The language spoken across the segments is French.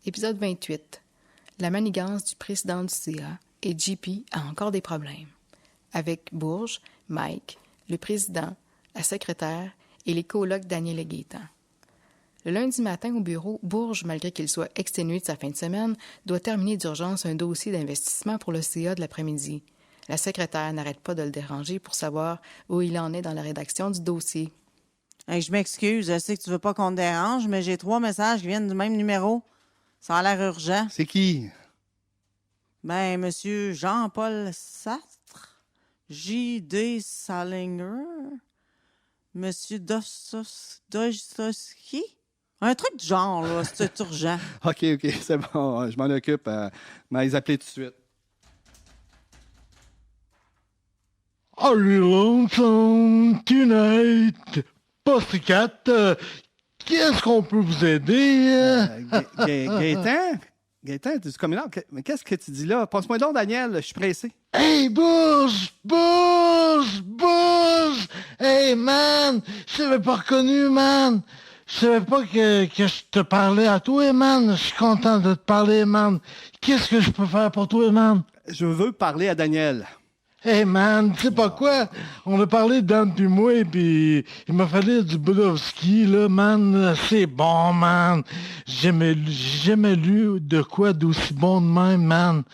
Épisode 28. La manigance du président du CA et JP a encore des problèmes. Avec Bourges, Mike, le président, la secrétaire et les colocs Daniel et Gaétan. Le lundi matin au bureau, Bourges, malgré qu'il soit exténué de sa fin de semaine, doit terminer d'urgence un dossier d'investissement pour le CA de l'après-midi. La secrétaire n'arrête pas de le déranger pour savoir où il en est dans la rédaction du dossier. Hey, je m'excuse, je sais que tu veux pas qu'on te dérange, mais j'ai 3 messages qui viennent du même numéro. Ça a l'air urgent. C'est qui? Ben, monsieur Jean-Paul Sastre, J.D. Salinger, monsieur Dostoevsky. Un truc du genre, là, c'est urgent. OK, c'est bon, je m'en occupe. Mais les appeler tout de suite. Are you lonesome tonight? Poste 4, qu'est-ce qu'on peut vous aider? Gaétan? Gaétan, tu es comme là? Mais qu'est-ce que tu dis là? Passe-moi donc, Daniel, je suis pressé. Hey, Bourges! Hey, man! Je t'avais pas reconnu, man! Je savais pas que je te parlais à toi, man! Je suis content de te parler, man! Qu'est-ce que je peux faire pour toi, man? Je veux parler à Daniel. Hey man, tu sais pas quoi? On a parlé d'Anne puis moi, puis il m'a fallu du Budowski, là, man. C'est bon, man. J'ai jamais lu de quoi d'aussi bon de même, man.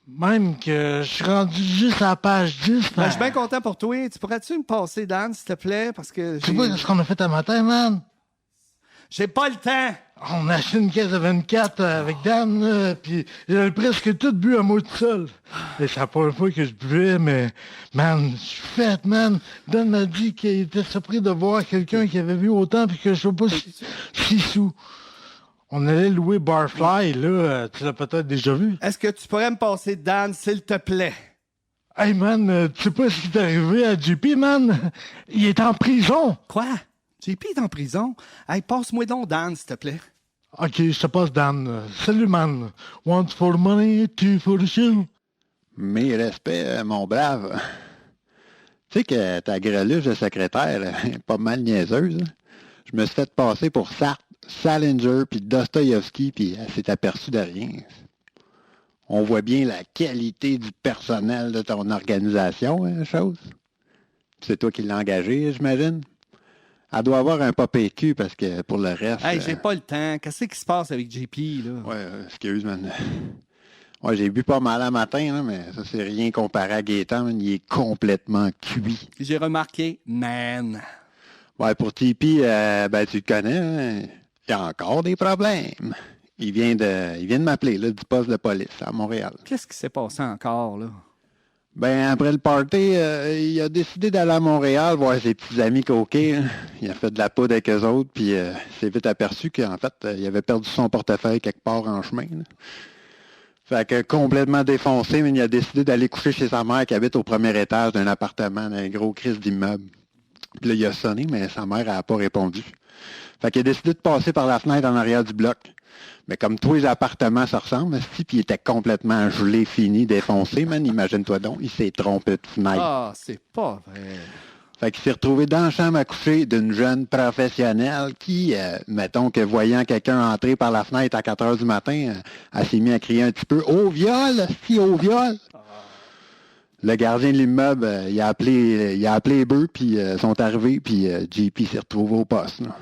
Même que je suis rendu juste à la page 10. Ben, je suis bien content pour toi. Tu pourrais-tu me passer, Dan, s'il te plaît? Parce que Tu sais pas ce qu'on a fait un matin, man? j'ai pas le temps. On a acheté une caisse de 24 avec Dan, là, puis j'avais presque tout bu à moi tout seul. Et c'est la première fois que je buvais, mais, man, je suis fait, man. Dan m'a dit qu'il était surpris de voir quelqu'un qui avait vu autant, puis que je sais pas si sous. On allait louer Barfly, là, tu l'as peut-être déjà vu. Est-ce que tu pourrais me passer, Dan, s'il te plaît? Hey, man, tu sais pas ce qui est arrivé à JP, man? Il est en prison. Quoi? JP est en prison? Hey, passe-moi donc, Dan, s'il te plaît. OK, je te passe Dan. Salut, man. One for the money, two for the show. Mes respects, mon brave. Tu sais que ta greluche de secrétaire est pas mal niaiseuse. Hein? Je me suis fait passer pour Sartre, Salinger puis Dostoevsky, puis elle s'est aperçue de rien. On voit bien la qualité du personnel de ton organisation, hein, chose. C'est toi qui l'as engagée, j'imagine. Elle doit avoir un pas PQ parce que pour le reste... Hey, j'ai pas le temps. Qu'est-ce qui se passe avec JP, là? Ouais, excuse, man. Ouais, j'ai bu pas mal à matin, là, mais ça, c'est rien comparé à Gaétan, man. Il est complètement cuit. J'ai remarqué, man. Ouais, pour Tipeee, ben, tu le connais, hein? Il y a encore des problèmes. Il vient de m'appeler, là, du poste de police à Montréal. Qu'est-ce qui s'est passé encore, là? Ben, après le party, il a décidé d'aller à Montréal voir ses petits amis coquets. Hein. Il a fait de la poudre avec eux autres, puis s'est vite aperçu qu'en fait, il avait perdu son portefeuille quelque part en chemin. Là. Fait que complètement défoncé, mais il a décidé d'aller coucher chez sa mère qui habite au premier étage d'un appartement, d'un gros crise d'immeuble. Puis là, il a sonné, mais sa mère n'a pas répondu. Fait qu'il a décidé de passer par la fenêtre en arrière du bloc. Mais comme tous les appartements se ressemblent, puis il était complètement gelé, fini, défoncé, man, imagine-toi donc, il s'est trompé de fenêtre. Ah, c'est pas vrai. Fait qu'il s'est retrouvé dans la chambre à coucher d'une jeune professionnelle qui, mettons que voyant quelqu'un entrer par la fenêtre à 4 heures du matin, elle s'est mise à crier un petit peu « Au viol! Si, au viol! » Le gardien de l'immeuble, il a appelé les bœufs, puis ils sont arrivés, puis JP s'est retrouvé au poste. Là.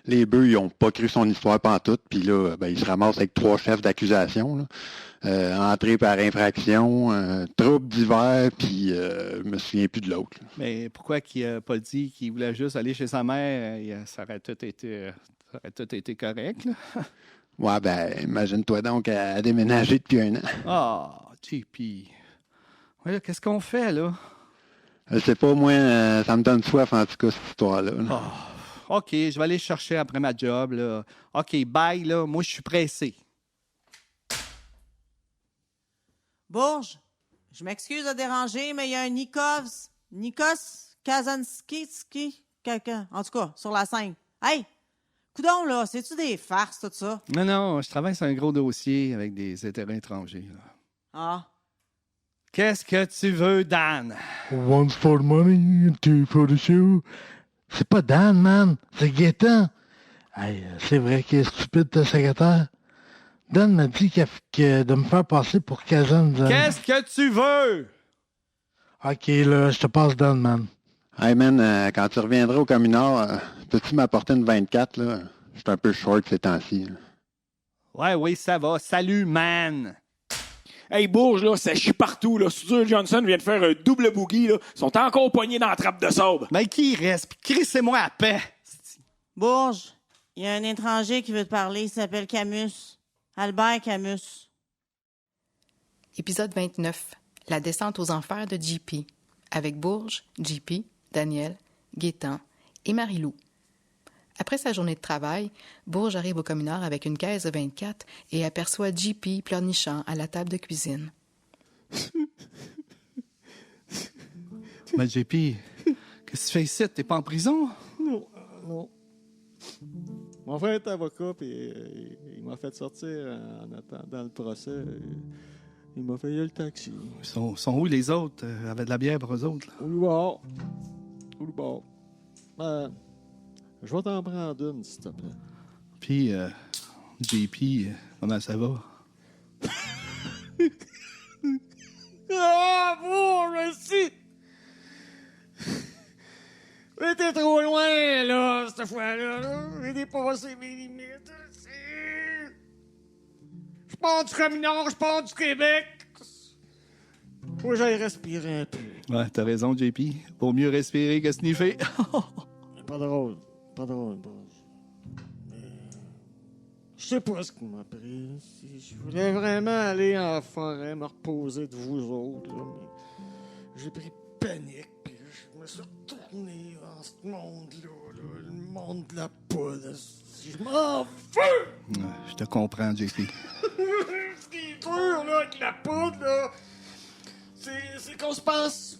Les bœufs, ils n'ont pas cru son histoire pantoute, puis là, ben, ils se ramassent avec 3 chefs d'accusation. Entrée par infraction, trouble divers, puis je me souviens plus de l'autre. Là. Mais pourquoi qu'il n'a pas dit qu'il voulait juste aller chez sa mère? Ça aurait tout été correct, là. Ouais, ben, imagine-toi donc à déménager depuis 1 an. Ah, JP. Ouais, là, qu'est-ce qu'on fait, là? Je sais pas, moi, ça me donne soif, en tout cas, cette histoire-là. Là. Oh, OK, je vais aller chercher après ma job, là. OK, bye, là. Moi, je suis pressé. Bourges, je m'excuse de déranger, mais il y a un Nikos Kazanski, quelqu'un, en tout cas, sur la scène. Hey! Coudon, là, c'est-tu des farces, tout ça? Non, je travaille sur un gros dossier avec des intérêts étrangers, là. Ah. Qu'est-ce que tu veux, Dan? One for the money, two for the show. C'est pas Dan, man. C'est Gaétan. Hey, c'est vrai qu'il est stupide, ta secrétaire. Dan m'a dit de me faire passer pour Kazan. Qu'est-ce que tu veux? OK, là, je te passe Dan, man. Hey man, quand tu reviendras au communard, peux-tu m'apporter une 24, là? Je suis un peu short ces temps-ci. Là. Ouais, oui, ça va. Salut, man! Hey, Bourges, là, ça chie partout, là. Sudhir Johnson vient de faire un double boogie, là. Ils sont encore poignés dans la trappe de sable. Mais qui reste? Puis crissez-moi à paix! Bourges, il y a un étranger qui veut te parler. Il s'appelle Camus. Albert Camus. Épisode 29. La descente aux enfers de JP. Avec Bourges, JP, Daniel, Gaétan et Marie-Lou. Après sa journée de travail, Bourges arrive au communard avec une caisse de 24 et aperçoit JP pleurnichant à la table de cuisine. Mais JP, qu'est-ce que tu fais ici? T'es pas en prison? Non. Mon frère est avocat, puis il m'a fait sortir en attendant le procès. Il m'a payé le taxi. Ils sont où les autres? Avec de la bière pour eux autres? Là? Au bord. Je vais t'en prendre une, s'il te plaît. Puis, JP, comment ça va? Ah, bon, merci! Mais t'es trop loin, là, cette fois-là. J'ai dépassé mes limites. Je pars du communard, je pars du Québec. Faut que j'aille respirer un peu. Ouais, t'as raison, JP. Vaut mieux respirer que sniffer. Pas drôle, Mais je sais pas ce qui m'a pris. Si je voulais vraiment aller en forêt, me reposer de vous autres, là, mais j'ai pris panique, puis je me suis retourné dans ce monde-là, là, le monde de la poudre. Je m'en fous! Ouais, je te comprends, JP. Ce qui est dur, là, avec la poudre, là, c'est qu'on se pense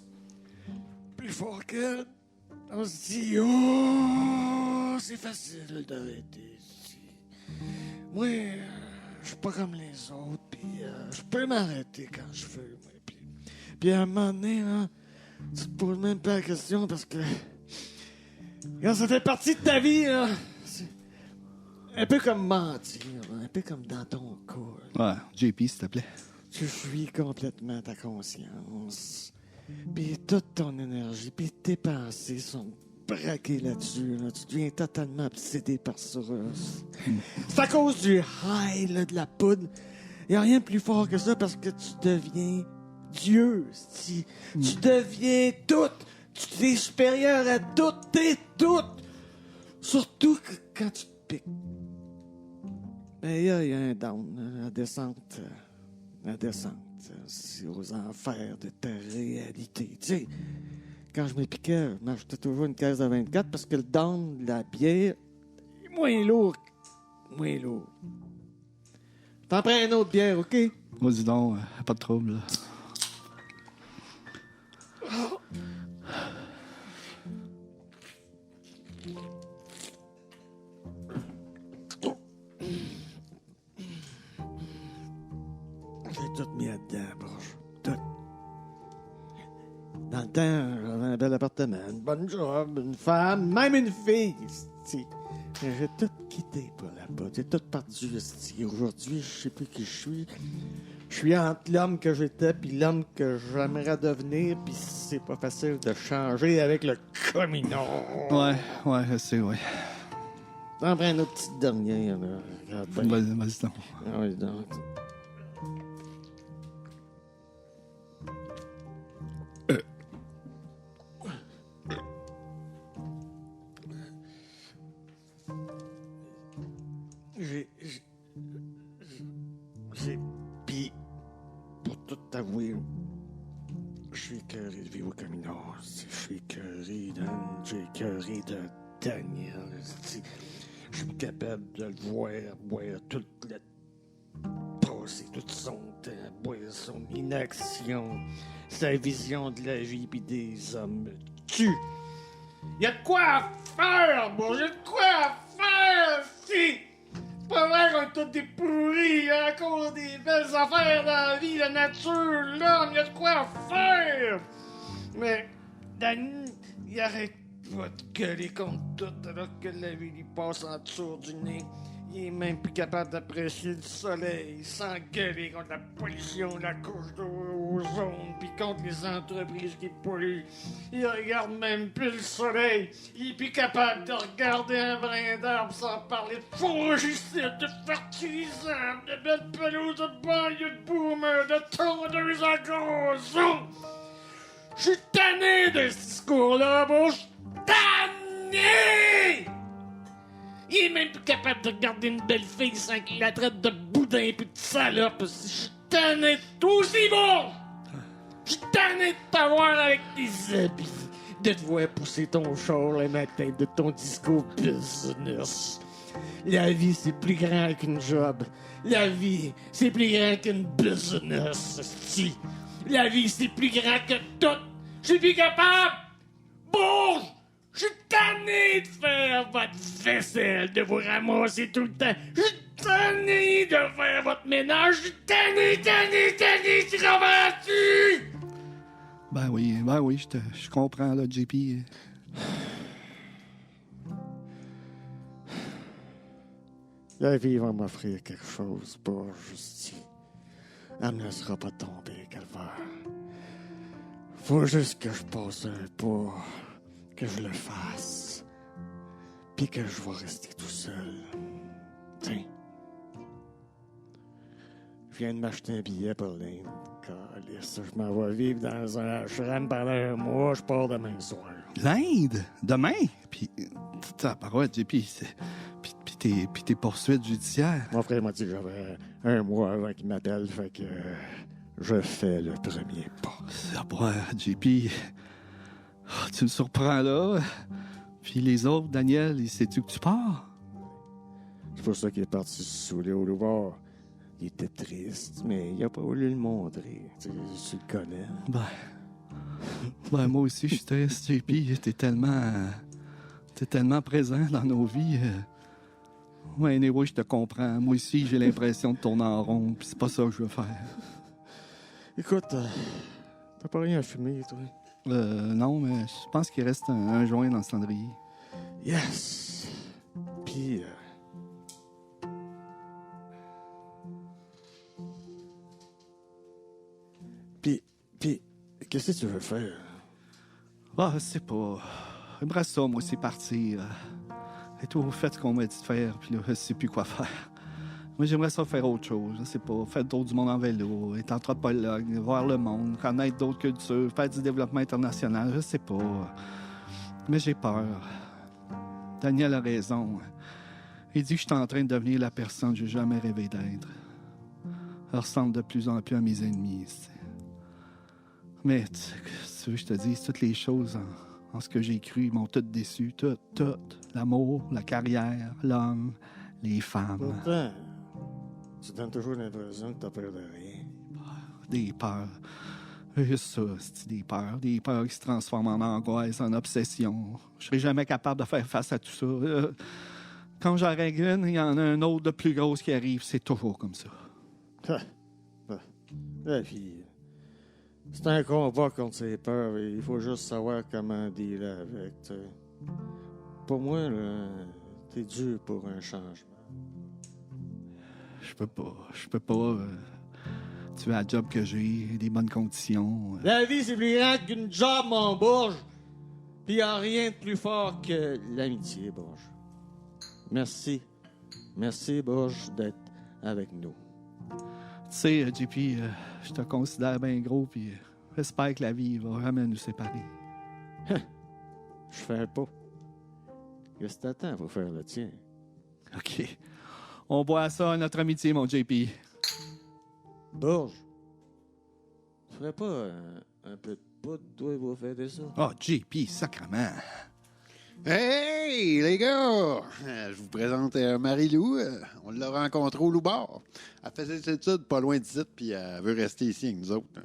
plus fort qu'elle. On se dit, oh, c'est facile d'arrêter ici. Moi, je suis pas comme les autres, puis je peux m'arrêter quand je veux. Puis à un moment donné, là, tu te poses même pas la question parce que quand ça fait partie de ta vie, là, c'est un peu comme mentir, un peu comme dans ton cas. Ouais, JP, s'il te plaît. Tu fuis complètement ta conscience. Puis toute ton énergie, puis tes pensées sont braquées là-dessus. Là. Tu deviens totalement obsédé par ça. C'est à cause du high, là, de la poudre. Il n'y a rien de plus fort que ça parce que tu deviens Dieu. Tu deviens tout. Tu es supérieur à tout. T'es tout. Surtout quand tu te piques. Mais il y a un down, la descente. C'est aux enfers de ta réalité. Tu sais, quand je me piquais, je m'achetais toujours une caisse de 24 parce que le down de la bière est moins lourd. T'en prends une autre bière, OK? Moi, dis donc, pas de trouble. Là. J'ai tout mis là-dedans, broche. Tout. Dans le temps, j'avais un bel appartement, une bonne job, une femme, même une fille. C'ti. J'ai tout quitté pour là-bas. J'ai tout perdu. C'ti. Aujourd'hui, je sais plus qui je suis. Je suis entre l'homme que j'étais puis l'homme que j'aimerais devenir, puis c'est pas facile de changer avec le communard. Ouais, je sais, ouais. T'en prends une autre petite dernière, là. Regarde bien. Vas-y donc. Ah oui, donc. Puis, pour tout t'avouer, je suis écœuré de vivre au communard. Je suis écœuré d'Anne, je suis écœuré de Daniel. Je suis capable de le voir boire tout le passé, tout son temps, boire son inaction, sa vision de la vie puis des hommes me tue. Il y a de quoi à faire, bon, j'ai de quoi à faire, si! C'est pas vrai qu'on est tous des pourris à cause des belles affaires dans la vie, la nature, l'homme, il y a de quoi à faire! Mais Danny, il arrête va te gueuler contre tout alors que la vie lui passe en dessous du nez. Il est même plus capable d'apprécier le soleil sans gueuler contre la pollution, la couche d'ozone, puis contre les entreprises qui polluent. Il regarde même plus le soleil. Il est plus capable de regarder un brin d'herbe sans parler de fongicides, de fertilisants, de belles pelouses de banlieue de boomers, de tondeuses à gazon. Je suis tanné de ce discours-là, Bush. Tanné! Il est même plus capable de regarder une belle fille sans qu'il la traite de boudin et de salope. Je suis tanné de toi aussi, bon! Je suis tanné de t'avoir avec tes habits, de te voir pousser ton char le matin, de ton discours business. La vie, c'est plus grand qu'une job. La vie, c'est plus grand qu'une business, esti. La vie, c'est plus grand que tout. Je suis plus capable! Bourge! Je suis tanné de faire votre vaisselle, de vous ramasser tout le temps. Je suis tanné de faire votre ménage. Je suis tanné, tu comprends-tu? Ben oui, je comprends, là, JP. La vie va m'offrir quelque chose, pas juste. Elle me laissera pas tomber, calvaire. Faut juste que je passe un pas, que je le fasse, puis que je vais rester tout seul. Tiens. Je viens de m'acheter un billet pour l'Inde. Calisse, je m'en vais vivre dans un ashram pendant un mois, je pars demain soir. L'Inde? Demain? Puis, ta parole, JP, puis tes poursuites judiciaires. Mon frère m'a dit que j'avais un mois avant qu'il m'appelle, fait que je fais le premier pas. Ah, ouais, JP, tu me surprends là. Puis les autres, Daniel, sais-tu que tu pars? C'est pour ça qu'il est parti se saouler au Louvre. Il était triste, mais il a pas voulu le montrer. Tu le connais. Ben, moi aussi, je suis triste, JP. T'es tellement présent dans nos vies. Ouais, anyway, je te comprends. Moi aussi, j'ai l'impression de tourner en rond, puis c'est pas ça que je veux faire. Écoute, t'as pas rien à fumer, toi? Non, mais je pense qu'il reste un joint dans le cendrier. Yes! Puis, qu'est-ce que tu veux faire? Ah, je sais pas. J'aimerais ça, moi aussi, partir. Et tout, faites ce qu'on m'a dit de faire, puis là, je sais plus quoi faire. Moi, j'aimerais ça faire autre chose. Je sais pas, faire le tour du monde en vélo, être anthropologue, voir le monde, connaître d'autres cultures, faire du développement international, je sais pas. Mais j'ai peur. Daniel a raison. Il dit que je suis en train de devenir la personne que j'ai jamais rêvé d'être. Je ressemble de plus en plus à mes ennemis. Mais, tu veux, je te dis, toutes les choses en ce que j'ai cru m'ont toutes déçu. Tout. L'amour, la carrière, l'homme, les femmes. Pourtant, tu donnes toujours l'impression que t'as peur de rien. Des peurs. Juste ça, c'est des peurs. Des peurs qui se transforment en angoisse, en obsession. Je serai jamais capable de faire face à tout ça. Quand j'en règle une, il y en a un autre de plus grosse qui arrive. C'est toujours comme ça. La fille, c'est un combat contre ses peurs. Et il faut juste savoir comment dealer avec. T'sais. Pour moi, là, t'es dû pour un changement. Je peux pas. Tu as la job que j'ai, des bonnes conditions. La vie, c'est plus grand qu'une job, mon Bourge. Puis y a rien de plus fort que l'amitié, Bourge. Merci. Merci, Bourge, d'être avec nous. Tu sais, JP, je te considère bien gros, puis j'espère que la vie va jamais nous séparer. Je fais un pas. Qu'est-ce que t'attends pour faire le tien? OK. On boit ça à notre amitié, mon JP. Bourge, tu ferais pas un peu de poudre, toi, pour faire ça? Ah, JP, sacrement. Hey, les gars! Je vous présente Marie-Lou. On l'a rencontrée au Loubar. Elle faisait ses études pas loin d'ici, puis elle veut rester ici avec nous autres.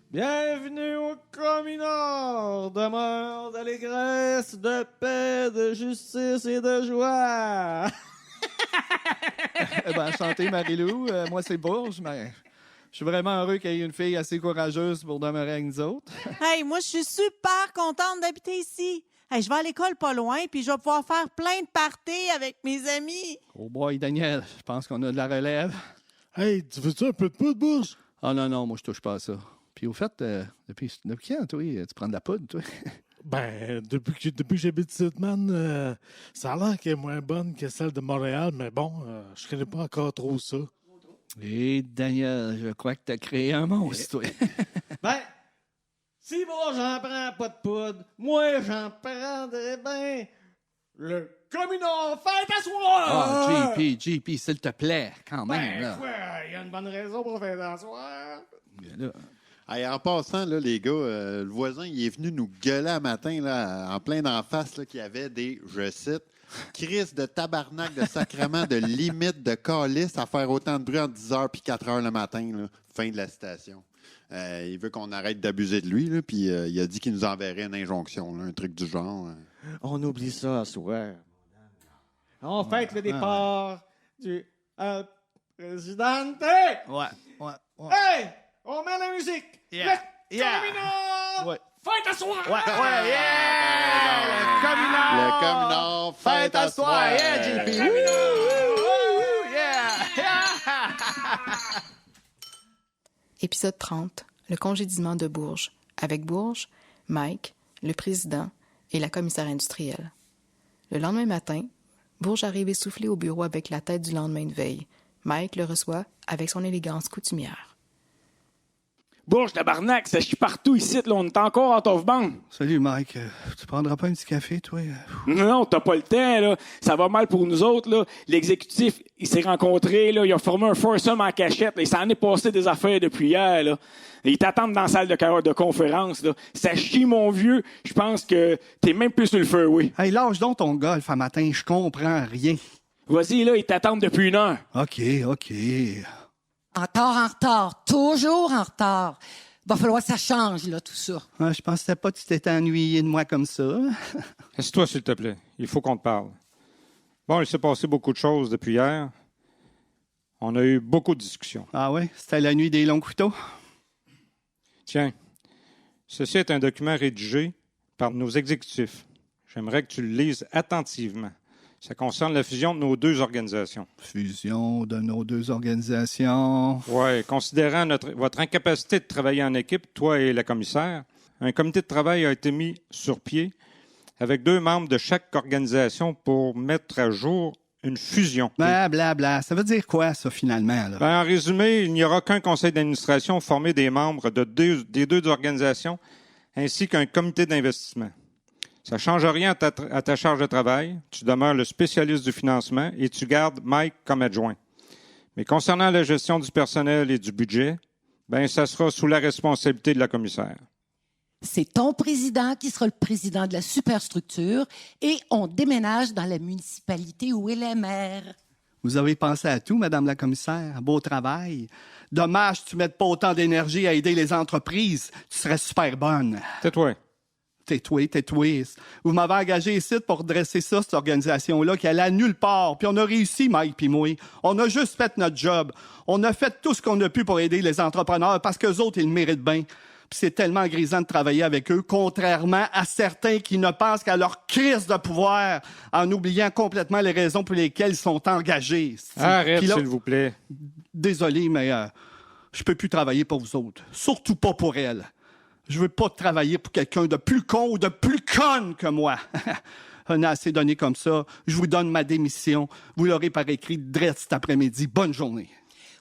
Bienvenue au Communard, demeure d'allégresse, de paix, de justice et de joie. Enchanté, Marie-Lou. Moi, c'est Bourge, mais je suis vraiment heureux qu'il y ait une fille assez courageuse pour demeurer avec nous autres. Hey, moi, je suis super contente d'habiter ici. Hey, je vais à l'école pas loin, puis je vais pouvoir faire plein de parties avec mes amis. Oh boy, Daniel, je pense qu'on a de la relève. Hey, tu veux-tu un peu de poudre, Bouge? Ah non, moi je touche pas à ça. Puis au fait, depuis quand, toi, tu prends de la poudre, toi? Ben, depuis que j'habite ici, man, ça a l'air qu'elle est moins bonne que celle de Montréal, mais bon, je connais pas encore trop ça. Hé, Daniel, je crois que t'as créé un monstre, toi. Ben, si moi j'en prends pas de poudre, moi j'en prendrais bien le communard fête à soir! Ah, JP, s'il te plaît, quand même, Ben, là. quoi, il y a une bonne raison pour faire à soir. Là. Hey, en passant, là, les gars, le voisin il est venu nous gueuler un matin là, en plein d'en face qu'il y avait des, je cite, crises de tabarnak de sacrement de limite de calice à faire autant de bruit entre 10h puis 4h le matin, là, fin de la citation. Il veut qu'on arrête d'abuser de lui, là, puis il a dit qu'il nous enverrait une injonction, là, un truc du genre. On oublie ça à soir. On fête le départ du présidente. Ouais. Hey! On met la musique! Yeah. Le communard! Ouais. Fête à soir! Ouais, yeah! Le communard! Le communard fête à soir! Yeah, JP! Woo! Yeah! Épisode 30. Le congédiement de Bourges. Avec Bourges, Mike, le président et la commissaire industrielle. Le lendemain matin, Bourges arrive essoufflé au bureau avec la tête du lendemain de veille. Mike le reçoit avec son élégance coutumière. Bourge, tabarnak, ça chie partout ici, là, on est encore out of bound. Salut, Mike. Tu prendras pas un petit café, toi? Non, t'as pas le temps, là. Ça va mal pour nous autres, là. L'exécutif, il s'est rencontré, là. Il a formé un foursome en cachette, là. Il s'en est passé des affaires depuis hier, là. Ils t'attendent dans la salle de conférence, là. Ça chie, mon vieux. Je pense que t'es même plus sur le fairway. Hey, lâche donc ton golf à matin, je comprends rien. Vas-y, là, ils t'attendent depuis 1 heure. OK. Encore en retard, toujours en retard. Va falloir que ça change, là, tout ça. Ah, je pensais pas que tu t'étais ennuyé de moi comme ça. Assieds-toi, s'il te plaît. Il faut qu'on te parle. Bon, il s'est passé beaucoup de choses depuis hier. On a eu beaucoup de discussions. Ah ouais? C'était la nuit des longs couteaux? Tiens, ceci est un document rédigé par nos exécutifs. J'aimerais que tu le lises attentivement. Ça concerne la fusion de nos 2 organisations. Fusion de nos 2 organisations. Oui, considérant votre incapacité de travailler en équipe, toi et la commissaire, un comité de travail a été mis sur pied avec 2 membres de chaque organisation pour mettre à jour une fusion. Blablabla. Ça veut dire quoi, ça, finalement? Là? En résumé, il n'y aura qu'un conseil d'administration formé des membres des 2 organisations ainsi qu'un comité d'investissement. Ça ne change rien à ta charge de travail. Tu demeures le spécialiste du financement et tu gardes Mike comme adjoint. Mais concernant la gestion du personnel et du budget, ça sera sous la responsabilité de la commissaire. C'est ton président qui sera le président de la superstructure et on déménage dans la municipalité où est la maire. Vous avez pensé à tout, Madame la commissaire. Beau travail. Dommage que tu ne mettes pas autant d'énergie à aider les entreprises. Tu serais super bonne. Tais-toi. Tais-toi. Vous m'avez engagé ici pour dresser ça, cette organisation-là, qui allait à nulle part. Puis on a réussi, Mike puis moi. On a juste fait notre job. On a fait tout ce qu'on a pu pour aider les entrepreneurs parce qu'eux autres, ils le méritent bien. Puis c'est tellement grisant de travailler avec eux, contrairement à certains qui ne pensent qu'à leur crise de pouvoir en oubliant complètement les raisons pour lesquelles ils sont engagés. Arrête, Là, s'il vous plaît. désolé, mais je peux plus travailler pour vous autres. Surtout pas pour elle. Je veux pas travailler pour quelqu'un de plus con ou de plus conne que moi. On a assez donné comme ça. Je vous donne ma démission. Vous l'aurez par écrit direct cet après-midi. Bonne journée.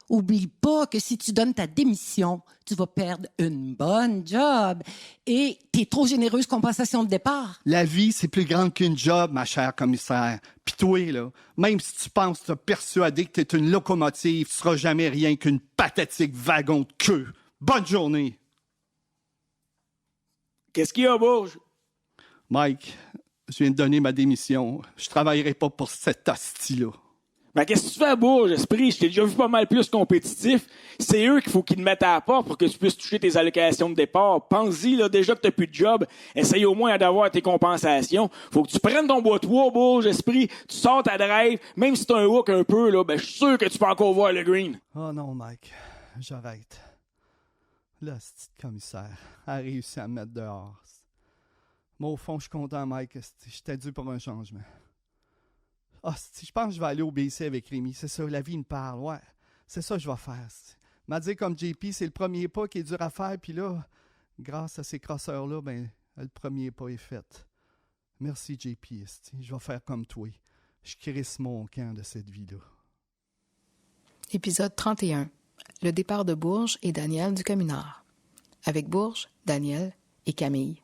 Oublie pas que si tu donnes ta démission, tu vas perdre une bonne job. Et t'es trop généreuse compensation de départ. La vie, c'est plus grande qu'une job, ma chère commissaire. Pis toi, là, même si tu penses te persuader que t'es une locomotive, tu seras jamais rien qu'une pathétique wagon de queue. Bonne journée. Qu'est-ce qu'il y a, Bourge? Mike, je viens de donner ma démission. Je travaillerai pas pour cette hostie-là. Qu'est-ce que tu fais à Bourges, esprit? Je t'ai déjà vu pas mal plus compétitif. C'est eux qu'il faut qu'ils te mettent à la porte pour que tu puisses toucher tes allocations de départ. Pense-y, là, déjà que t'as plus de job. Essaye au moins d'avoir tes compensations. Faut que tu prennes ton bois-toi, Bourges, esprit. Tu sors ta drive. Même si t'as un hook un peu, là, je suis sûr que tu peux encore voir le green. Oh non, Mike. J'arrête. Là, cette commissaire a réussi à me mettre dehors. Moi, au fond, je suis content, Mike. J'étais dû pour un changement. Ah, je pense que je vais aller au BC avec Rémi. C'est ça, la vie me parle. Ouais, c'est ça que je vais faire. M'a dit comme JP, c'est le premier pas qui est dur à faire. Puis là, grâce à ces crosseurs-là, ben, le premier pas est fait. Merci, JP. Je vais faire comme toi. Je crisse mon camp de cette vie-là. Épisode 31. Le départ de Bourges et Daniel du Communard. Avec Bourges, Daniel et Camille.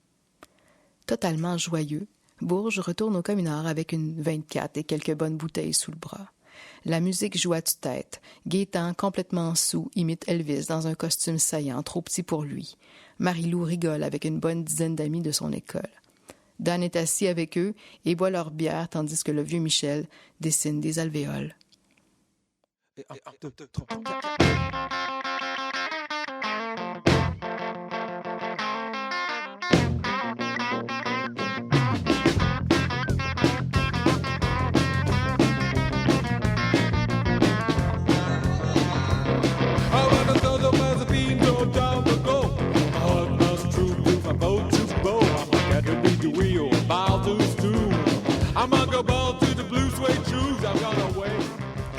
Totalement joyeux, Bourges retourne au Communard avec une 24 et quelques bonnes bouteilles sous le bras. La musique joue à tue-tête. Gaétan, complètement saoul, imite Elvis dans un costume saillant, trop petit pour lui. Marie-Lou rigole avec une bonne dizaine d'amis de son école. Dan est assis avec eux et boit leur bière tandis que le vieux Michel dessine des alvéoles.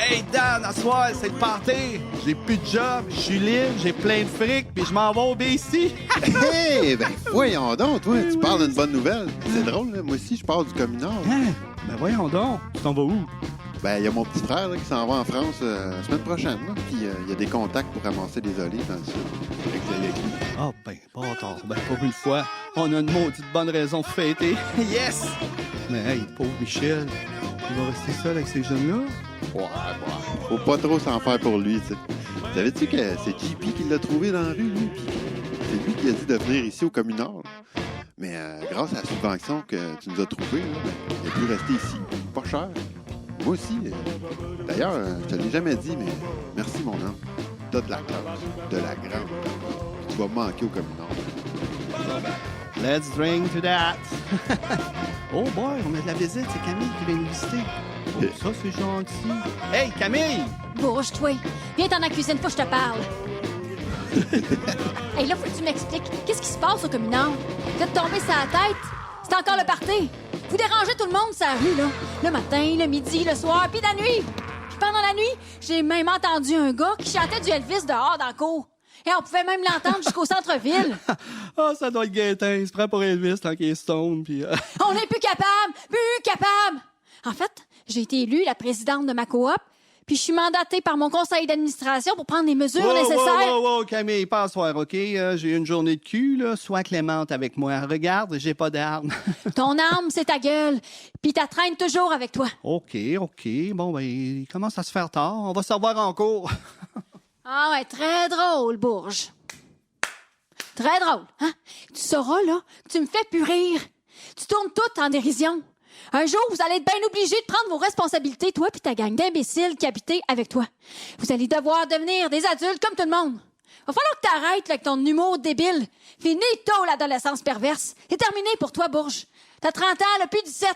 Hey Dan, à soir, c'est le party. J'ai plus de job, je suis libre, j'ai plein de fric, puis je m'en vais au BC. Hey, ben voyons donc, toi, tu parles d'une bonne nouvelle. C'est drôle, là. Moi aussi, je pars du Communard. Hein? Ben voyons donc, tu t'en vas où? Ben, il y a mon petit frère là, qui s'en va en France la semaine prochaine. Là. Puis il y a des contacts pour ramasser des olives dans le sud. Fait que j'aille avec lui. Ah ben, pas tard. Ben, pour une fois, on a une maudite bonne raison de fêter. Yes! Mais hey, pauvre Michel, il va rester seul avec ces jeunes-là? Ouais. Faut pas trop s'en faire pour lui, tu sais. Savais-tu que c'est JP qui l'a trouvé dans la rue, lui? Puis c'est lui qui a dit de venir ici au Communard. Mais grâce à la subvention que tu nous as trouvée, il a pu rester ici. Pas cher. Moi aussi. D'ailleurs, je te l'ai jamais dit, mais merci, mon homme. T'as de la classe, de la grande. Tu vas me manquer au Communard. Let's drink to that. Oh boy, on a de la visite, c'est Camille qui vient nous visiter. Oh, ça, c'est gentil. Hey, Camille! Bourge, toi. Viens dans la cuisine, faut que je te parle. Hey, là, faut que tu m'expliques. Qu'est-ce qui se passe au Communard? Vous êtes tombé sur la tête? C'est encore le party. Vous dérangez tout le monde sur la rue, là. Le matin, le midi, le soir, puis la nuit. Puis pendant la nuit, j'ai même entendu un gars qui chantait du Elvis dehors dans la cour. Et on pouvait même l'entendre jusqu'au centre-ville. Ah, ça doit être Gaétan. Il se prend pour Elvis tant qu'il est stone, puis... On n'est plus capable! Plus capable! En fait, j'ai été élue la présidente de ma coop, puis je suis mandatée par mon conseil d'administration pour prendre les mesures nécessaires. Wow, Camille, pas à soir, OK? J'ai eu une journée de cul, là. Sois clémente avec moi. Regarde, j'ai pas d'arme. Ton arme, c'est ta gueule, puis ta traîne toujours avec toi. OK. Bon, ben, il commence à se faire tard. On va se revoir en cours. Ah ouais, très drôle, Bourge. Très drôle, hein? Tu sauras, là, que tu me fais plus rire. Tu tournes tout en dérision. Un jour, vous allez être bien obligés de prendre vos responsabilités, toi puis ta gang d'imbéciles qui habitaient avec toi. Vous allez devoir devenir des adultes comme tout le monde. Va falloir que t'arrêtes là, avec ton humour débile. Fini tôt l'adolescence perverse. C'est terminé pour toi, Bourge. T'as 30 ans, là, plus 17.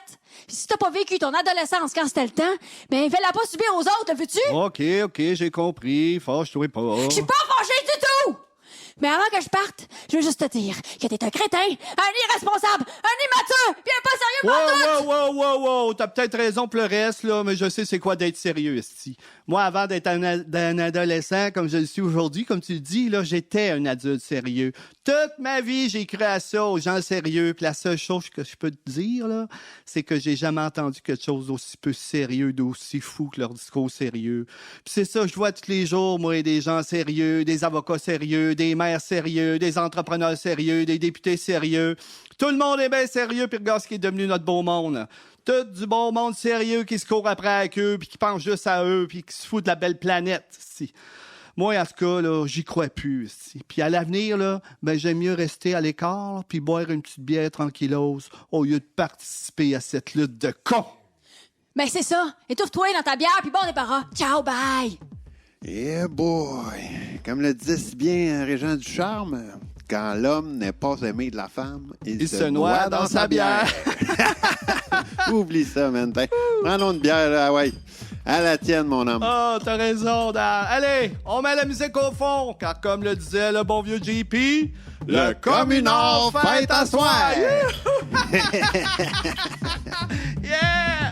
Puis si t'as pas vécu ton adolescence quand c'était le temps, ben fais-la pas subir aux autres, le veux-tu? OK, j'ai je fâche-toi pas. Je suis pas fâchée du tout! Mais avant que je parte, je veux juste te dire que t'es un crétin, un irresponsable, un immature, pis un pas sérieux Wow! T'as peut-être raison pour le reste, là, mais je sais c'est quoi d'être sérieux, esti. Moi, avant d'être un adolescent, comme je le suis aujourd'hui, comme tu le dis, là, j'étais un adulte sérieux. Toute ma vie, j'ai cru à ça, aux gens sérieux. Puis la seule chose que je peux te dire, là, c'est que j'ai jamais entendu quelque chose d'aussi peu sérieux, d'aussi fou que leur discours sérieux. Puis c'est ça, je vois tous les jours, moi, des gens sérieux, des avocats sérieux, des maires sérieux, des entrepreneurs sérieux, des députés sérieux. Tout le monde est bien sérieux, puis regarde ce qui est devenu notre beau monde. Tout du bon monde sérieux qui se court après avec eux, puis qui pense juste à eux, puis qui se fout de la belle planète. Si. Moi, en tout cas, là, j'y crois plus. Si. Puis à l'avenir, là, ben, j'aime mieux rester à l'écart, là, puis boire une petite bière tranquillos, au lieu de participer à cette lutte de cons. Ben c'est ça. Étouffe-toi dans ta bière, puis bon débarras. Ciao, bye! Yeah boy! Comme le disait si bien Régent Ducharme, quand l'homme n'est pas aimé de la femme, il se noie dans sa bière. Oublie ça, man. Ben, prends-nous une bière, là, ouais. À la tienne, mon homme. Oh, t'as raison, Dan. Allez, on met la musique au fond, car comme le disait le bon vieux JP, le communard fête à soir! Yeah!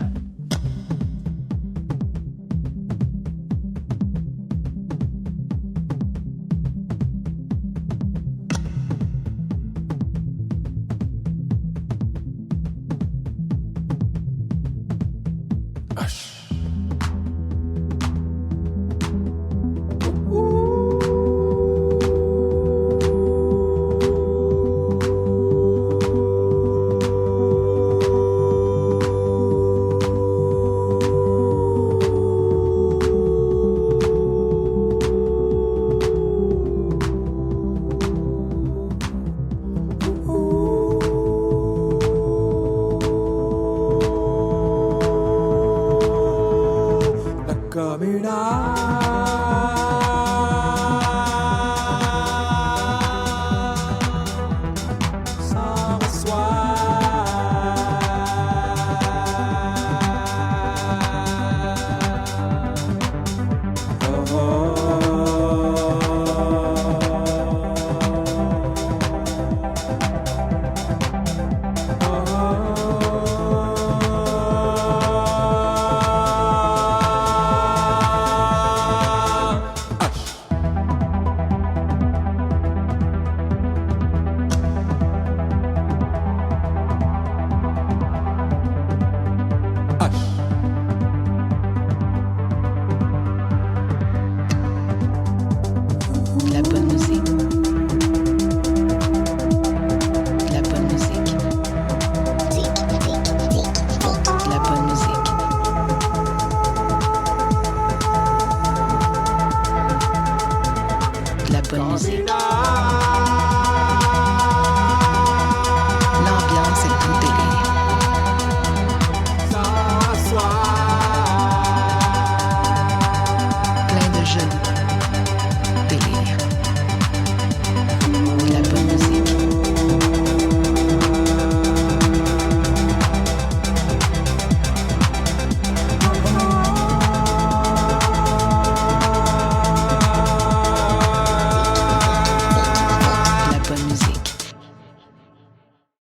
La bonne musique.